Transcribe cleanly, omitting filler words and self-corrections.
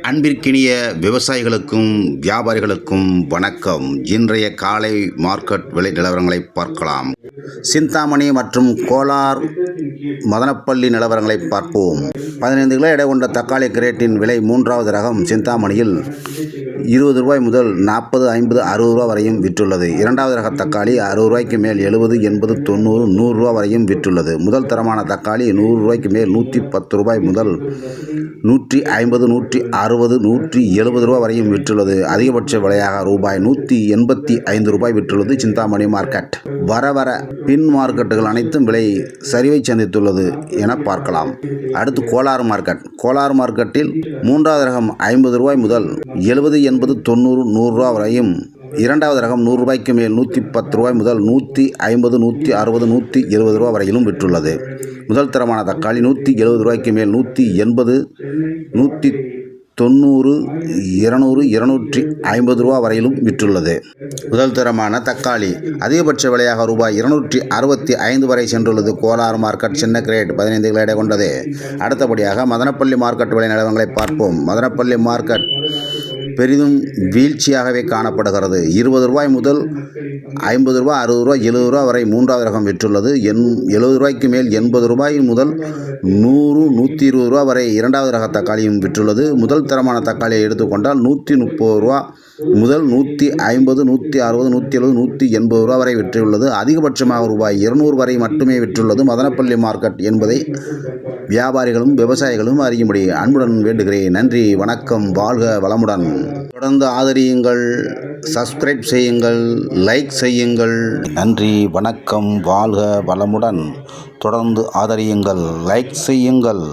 அன்பிற்கினிய விவசாயிகளுக்கும் வியாபாரிகளுக்கும் வணக்கம். இன்றைய காலை மார்க்கெட் விலை நிலவரங்களை பார்க்கலாம். சிந்தாமணி மற்றும் கோலார் மதனப்பள்ளி நிலவரங்களை பார்ப்போம். 15 கிலோ எடை கொண்ட தக்காளி கிரேட்டின் விலை மூன்றாவது ரகம் சிந்தாமணியில் ரூபாய் 20 முதல் 40, 50, 60 ரூபா வரையும் விற்றுள்ளது. இரண்டாவது ரக தக்காளி 60 ரூபாய்க்கு மேல் 70, 80, 90, 100 ரூபா வரையும் விற்றுள்ளது. முதல் தரமான தக்காளி 100 ரூபாய்க்கு மேல் 110 ரூபாய் முதல் 150, 160, 170 ரூபா வரையும் விற்றுள்ளது. அதிகபட்ச விலையாக ரூபாய் 185 விற்றுள்ளது சிந்தாமணி மார்க்கெட். வர பின் மார்க்கெட்டுகள் அனைத்தும் விலை சரிவை சந்தித்துள்ளது என பார்க்கலாம். அடுத்து கோலார் மார்க்கெட். கோலார் மார்க்கெட்டில் மூன்றாவது ரகம் 50 ரூபாய் முதல் 70, 80, 90, 100 ரூபா வரையும், இரண்டாவது ரகம் 100 ரூபாய்க்கு மேல் 110 ரூபாய் முதல் 150, 160, 170 ரூபா வரையிலும் விற்றுள்ளது. முதல் தரமான தக்காளி 170 ரூபாய்க்கு மேல் 180, 190, 200, 250 ரூபா வரையிலும் விற்றுள்ளது. முதல் தரமான தக்காளி அதிகபட்ச விலையாக ரூபாய் 265 வரை சென்றுள்ளது. கோலார் மார்க்கெட் சின்ன கிரேட் 15 கிலோ எடை கொண்டது. அடுத்தபடியாக மதனப்பள்ளி மார்க்கெட் விலை நிலவரங்களை பார்ப்போம். மதனப்பள்ளி மார்க்கெட் பெரிதும் வீழ்ச்சியாகவே காணப்படுகிறது. 20 ரூபாய் முதல் 50 ரூபாய், 60 ரூபாய், 70 ரூபா வரை மூன்றாவது ரகம் விற்றுள்ளது. 70 ரூபாய்க்கு மேல் 80 ரூபாய் முதல் 100, 120 ரூபா வரை இரண்டாவது ரக தக்காளியும் விற்றுள்ளது. முதல் தரமான தக்காளியை எடுத்துக்கொண்டால் 130 ரூபா முதல் 150, 160, 170, 180 ரூபா வரை விற்றுள்ளது. அதிகபட்சமாக ரூபாய் 200 வரை மட்டுமே விற்றுள்ளது மதனப்பள்ளி மார்க்கெட் என்பதை வியாபாரிகளும் விவசாயிகளும் அறியும்படி அன்புடன் வேண்டுகிறேன். நன்றி, வணக்கம், வாழ்க வளமுடன். தொடர்ந்து ஆதரியுங்கள், சப்ஸ்கிரைப் செய்யுங்கள், லைக் செய்யுங்கள். நன்றி, வணக்கம், வாழ்க வளமுடன். தொடர்ந்து ஆதரியுங்கள், லைக் செய்யுங்கள்.